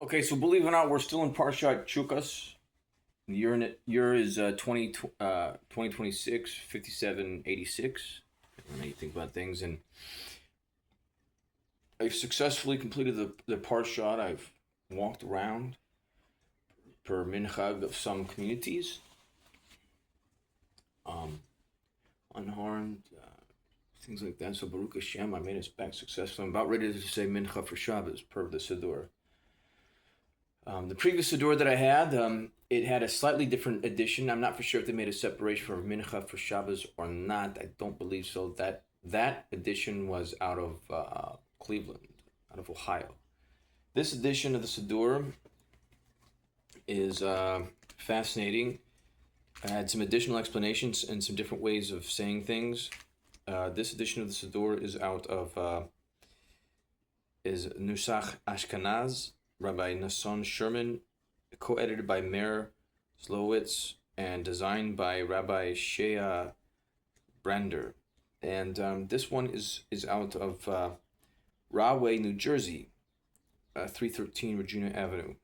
Okay, so believe it or not, we're still in Parshat Chukas. The year is 2026, 5786. When you think about things. And I've successfully completed the Parshat. I've walked around per minchag of some communities, um, unharmed, things like that. So Baruch Hashem, I made it back successfully. I'm about ready to say mincha for Shabbos per the Siddur. The previous Siddur that I had, it had a slightly different edition. I'm not for sure if they made a separation for Mincha for Shabbos or not. I don't believe so. That edition was out of Cleveland, out of Ohio. This edition of the Siddur is fascinating. I had some additional explanations and some different ways of saying things. This edition of the Siddur is out of is Nusach Ashkenaz, Rabbi Nasson Sherman, co-edited by Meir Slowitz, and designed by Rabbi Shea Brander. And this one is out of Rahway, New Jersey, 313 Regina Avenue.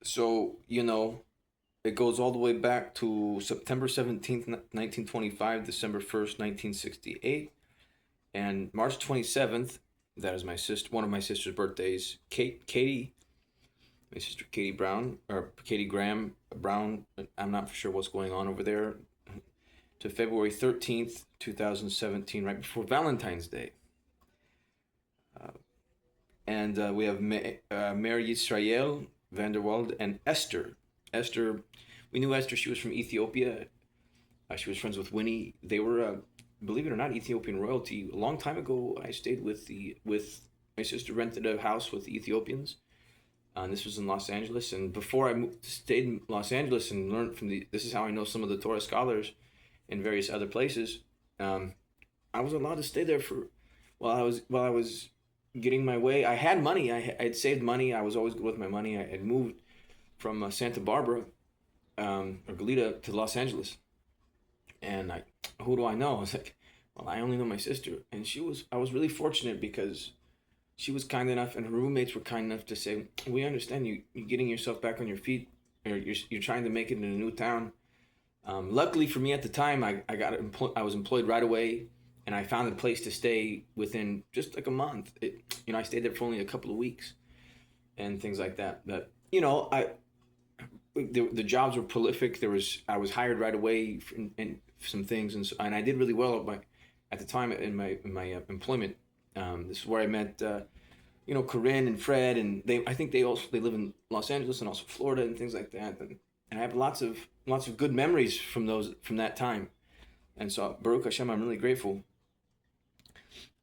So, it goes all the way back to September 17th, 1925, December 1st, 1968. And March 27th, that is one of my sister's birthdays. Katie, my sister Katie Brown, or Katie Graham Brown, I'm not for sure what's going on over there, to February 13th, 2017, right before Valentine's Day. And we have Mary Yisrael Vanderwald and Esther. We knew Esther, she was from Ethiopia. She was friends with Winnie. They were believe it or not, Ethiopian royalty. A long time ago, I stayed with my sister rented a house with the Ethiopians. And this was in Los Angeles. And before I stayed in Los Angeles and learned from this is how I know some of the Torah scholars in various other places. I was allowed to stay there while I was getting my way. I had money. I had saved money. I was always good with my money. I had moved from Santa Barbara or Goleta to Los Angeles. And who do I know? I was like, well, I only know my sister. And I was really fortunate because she was kind enough and her roommates were kind enough to say, we understand you're getting yourself back on your feet, or you're trying to make it in a new town. Luckily for me at the time, I was employed right away, and I found a place to stay within just like a month. I stayed there for only a couple of weeks and things like that. But, the jobs were prolific. I was hired right away in some things, and I did really well at the time in my employment. This is where I met Corinne and Fred, and I think they live in Los Angeles and also Florida and things like that. And I have lots of good memories from that time. And so Baruch Hashem, I'm really grateful.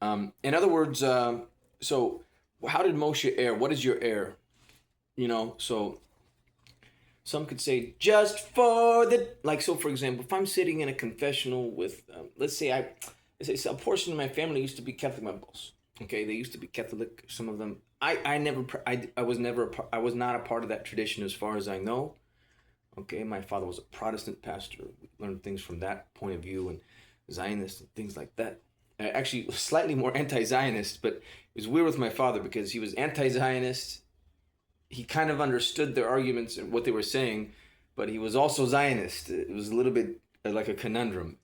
In other words, so how did Moshe err? What is your error? So some could say just for so for example, if I'm sitting in a confessional with, let's say a portion of my family used to be Catholic, my boss. Okay, they used to be Catholic. Some of them, I was not a part of that tradition as far as I know. Okay, my father was a Protestant pastor. We learned things from that point of view, and Zionist and things like that. Actually, slightly more anti-Zionist, but it was weird with my father because he was anti-Zionist. He kind of understood their arguments and what they were saying, but he was also Zionist. It was a little bit like a conundrum.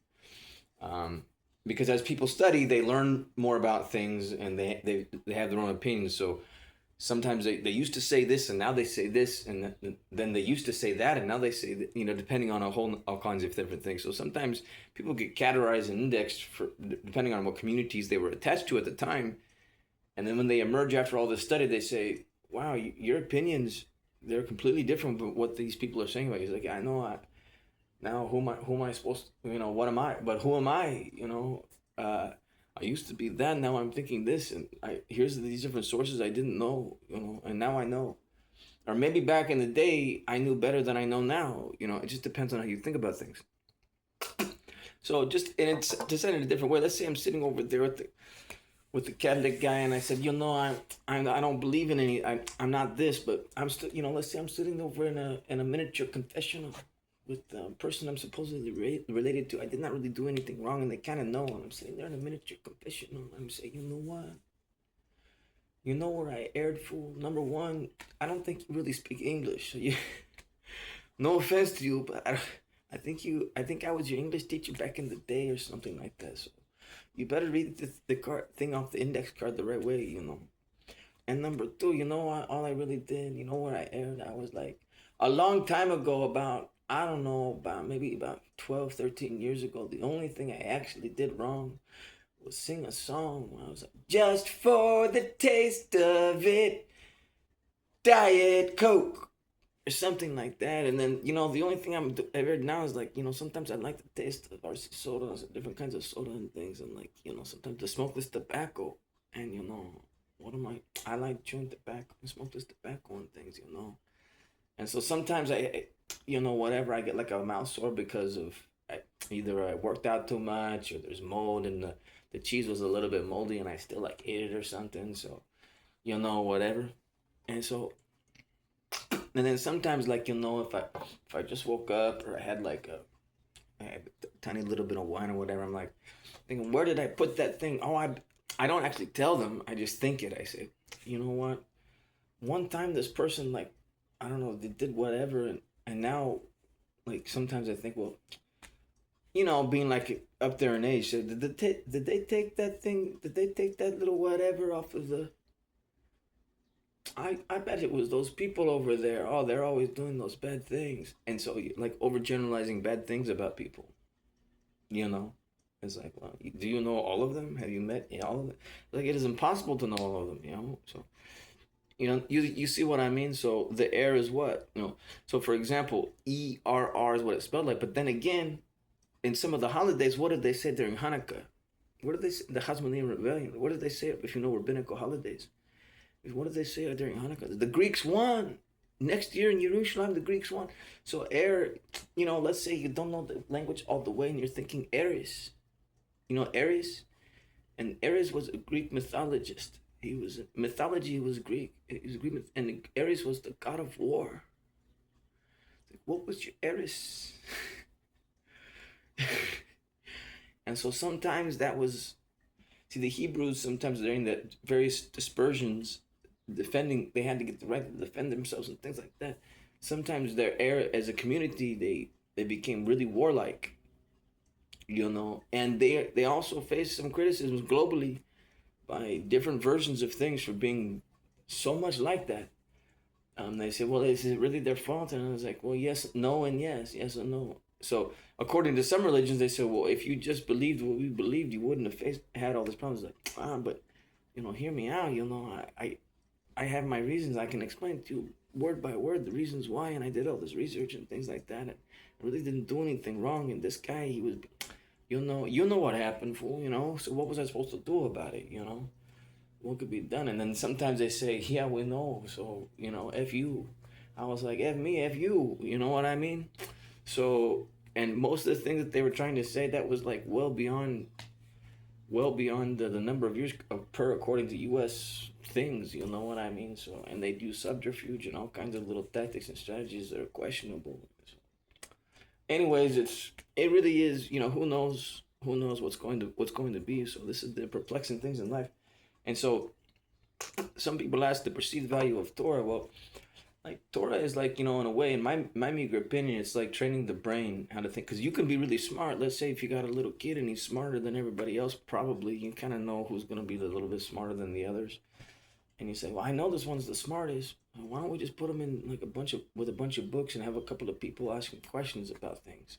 Because as people study, they learn more about things and they have their own opinions. So sometimes they used to say this and now they say this, and then they used to say that and now they say that, depending on all kinds of different things. So sometimes people get categorized and indexed depending on what communities they were attached to at the time. And then when they emerge after all this study, they say, wow, your opinions, they're completely different from what these people are saying about you. He's like, I know. Now who am I supposed to, what am I? But who am I? I used to be that. Now I'm thinking this, and here's these different sources I didn't know. And now I know. Or maybe back in the day, I knew better than I know now. It just depends on how you think about things. So it's to say it in a different way. Let's say I'm sitting over there with the Catholic guy, and I said, I don't believe in any. I'm not this, but I'm still. Let's say I'm sitting over in a miniature confessional with the person I'm supposedly related to. I did not really do anything wrong, and they kind of know. And I'm sitting there in a miniature confessional. I'm saying, you know what? You know where I erred, fool? Number one, I don't think you really speak English. So you, no offense to you, but I think I was your English teacher back in the day or something like that. So you better read the card thing off the index card the right way, you know. And number two, you know what? All I really did, you know where I erred? I was like, a long time ago, about, I don't know, about maybe about 12, 13 years ago, the only thing I actually did wrong was sing a song where I was like, just for the taste of it, Diet Coke, or something like that. And then, you know, the only thing I've heard now is like, you know, sometimes I like the taste of RC sodas, different kinds of soda and things. And like, you know, sometimes to smoke this tobacco. And, you know, what am I like chewing tobacco and smoke this tobacco and things, you know. And so sometimes you know, whatever, I get like a mouth sore because of either I worked out too much or there's mold and the cheese was a little bit moldy and I still like ate it or something. So, you know, whatever. And so, and then sometimes, like, you know, if I just woke up or I had a tiny little bit of wine or whatever, I'm like thinking, where did I put that thing? Oh, I don't actually tell them. I just think it. I say, you know what? One time this person, like, I don't know, they did whatever, and now, like, sometimes I think, well, you know, being like up there in age, so did they take that thing? Did they take that little whatever off of the? I bet it was those people over there. Oh, they're always doing those bad things, and so like overgeneralizing bad things about people. You know, it's like, well, do you know all of them? Have you met all of them? Like, it is impossible to know all of them. You know, so you know, you see what I mean. So the air is what, you know. So for example, ERR is what it's spelled like. But then again, in some of the holidays, what did they say during Hanukkah? What did they say? The Hasmonean rebellion. What did they say? If you know rabbinical holidays, what did they say during Hanukkah? The Greeks won. Next year in Jerusalem, the Greeks won. So air, you know, let's say you don't know the language all the way and you're thinking Ares. You know Ares? And Ares was a Greek mythologist. He was mythology. He was Greek. He was Greek, and Ares was the god of war. Like, what was your Ares? And so sometimes that was, see, the Hebrews sometimes during the various dispersions, defending, they had to get the right to defend themselves and things like that. Sometimes their era as a community, they became really warlike, you know, and they also faced some criticisms globally by different versions of things for being so much like that. They said, well, is it really their fault? And I was like, well, yes, no, and yes, yes and no. So according to some religions, they said, well, if you just believed what we believed, you wouldn't have had all these problems. Like, but you know, hear me out. You know, I have my reasons. I can explain to you word by word the reasons why, and I did all this research and things like that. And I really didn't do anything wrong. And this guy, he was, you know what happened, fool. You know, so what was I supposed to do about it? You know, what could be done? And then sometimes they say, yeah, we know. So you know, f you. I was like, f me, f you. You know what I mean? So, and most of the things that they were trying to say, that was like well beyond the number of years per according to U.S. things. You know what I mean? So, and they do subterfuge and all kinds of little tactics and strategies that are questionable. So, anyways, it really is. You know, who knows what's going to be. So this is the perplexing things in life. And so some people ask the perceived value of Torah. Well, like Torah is like, you know, in a way, in my meager opinion, it's like training the brain how to think, because you can be really smart. Let's say if you got a little kid and he's smarter than everybody else, probably you kind of know who's going to be a little bit smarter than the others. And you say, well, I know this one's the smartest. Why don't we just put him in like a bunch of books and have a couple of people asking questions about things,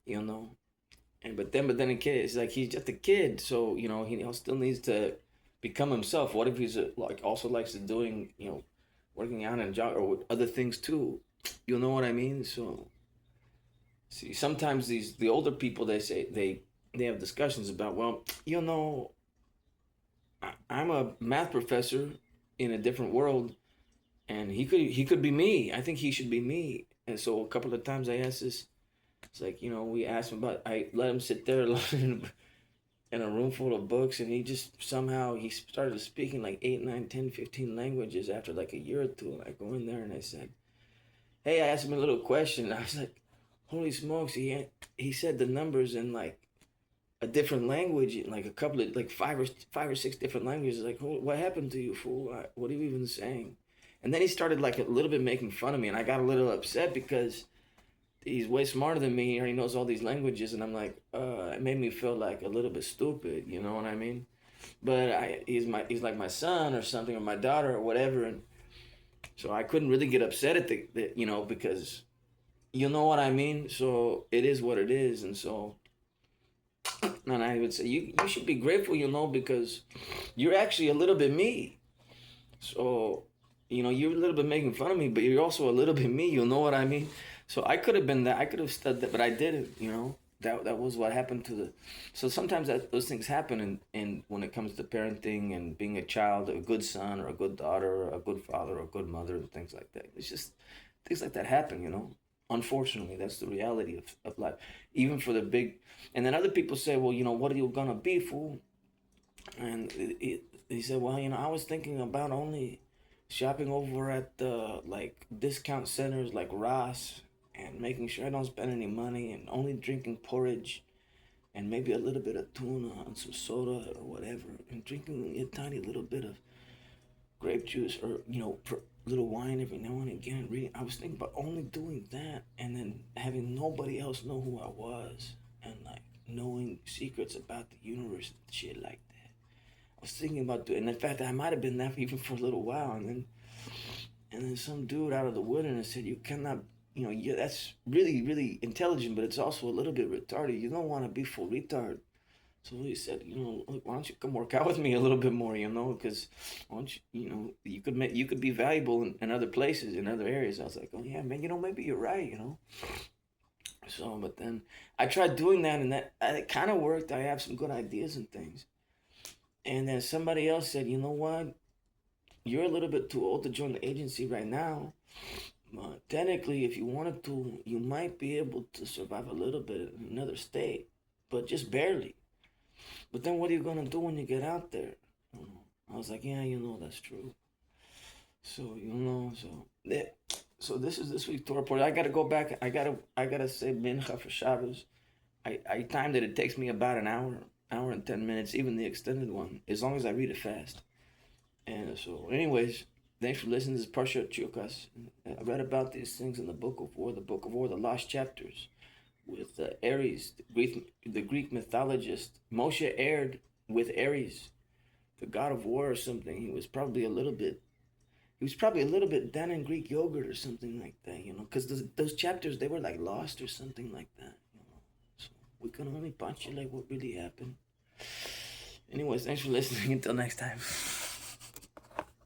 you know? And but then a kid, it's like he's just a kid, so you know he still needs to become himself. What if he's like also likes to doing, you know, working out and jog or other things too? You know what I mean? So see, sometimes the older people, they say they have discussions about, well, you know, I'm a math professor in a different world, and he could be me. I think he should be me. And so a couple of times I asked this. It's like, you know, we asked him about. I let him sit there alone in a room full of books, and he just somehow he started speaking like 8, 9, 10, 15 languages after like a year or two. I go in there and I said, hey, I asked him a little question. I was like, holy smokes, he said the numbers in like a different language, like a couple of like five or six different languages. Like, what happened to you, fool? What are you even saying? And then he started like a little bit making fun of me, and I got a little upset because he's way smarter than me, or he knows all these languages, and I'm like, it made me feel like a little bit stupid. You know what I mean? But he's like my son or something, or my daughter or whatever, and so I couldn't really get upset at the because you know what I mean. So it is what it is, and so. And I would say you should be grateful, because you're actually a little bit me. So, you're a little bit making fun of me, but you're also a little bit me. You know what I mean? So I could have been that. I could have said that, but I didn't. That was what happened to the. So sometimes those things happen, and when it comes to parenting and being a child, a good son or a good daughter, or a good father or a good mother, and things like that. It's just things like that happen. Unfortunately, that's the reality of life. Even for the big, and then other people say, well, what are you gonna be, fool? And he said, well, I was thinking about only shopping over at the like discount centers like Ross and making sure I don't spend any money and only drinking porridge and maybe a little bit of tuna and some soda or whatever and drinking a tiny little bit of grape juice or little wine every now and again. Reading, I was thinking about only doing that and then having nobody else know who I was and like knowing secrets about the universe and shit like that. I was thinking about doing, and in fact, I might have been that even for a little while, and then some dude out of the wilderness said, "You cannot, yeah, that's really, really intelligent, but it's also a little bit retarded. You don't want to be full retard." So he said, "Look, why don't you come work out with me a little bit more, because why don't you could be valuable in other places, in other areas." I was like, "Oh yeah, man, maybe you're right. So, but then I tried doing that, and that it kind of worked. I have some good ideas and things. And then somebody else said, "You know what? You're a little bit too old to join the agency right now. Technically, if you wanted to, you might be able to survive a little bit in another state, but just barely. But then what are you gonna do when you get out there?" I was like, "Yeah, that's true." So yeah. So this is this week's Torah report. I gotta go back. I gotta say mincha for Shabbos. I timed it. It takes me about an hour and 10 minutes, even the extended one, as long as I read it fast. And so, anyways, thanks for listening. This is Parshat Chukas. I read about these things in the Book of War, the lost chapters, with Ares, the Greek mythologist. Moshe erred with Ares, the god of war or something. He was probably a little bit done in Greek yogurt or something like that, because those chapters, they were like lost or something like that. So we can only postulate what really happened. Anyways, thanks for listening. Until next time.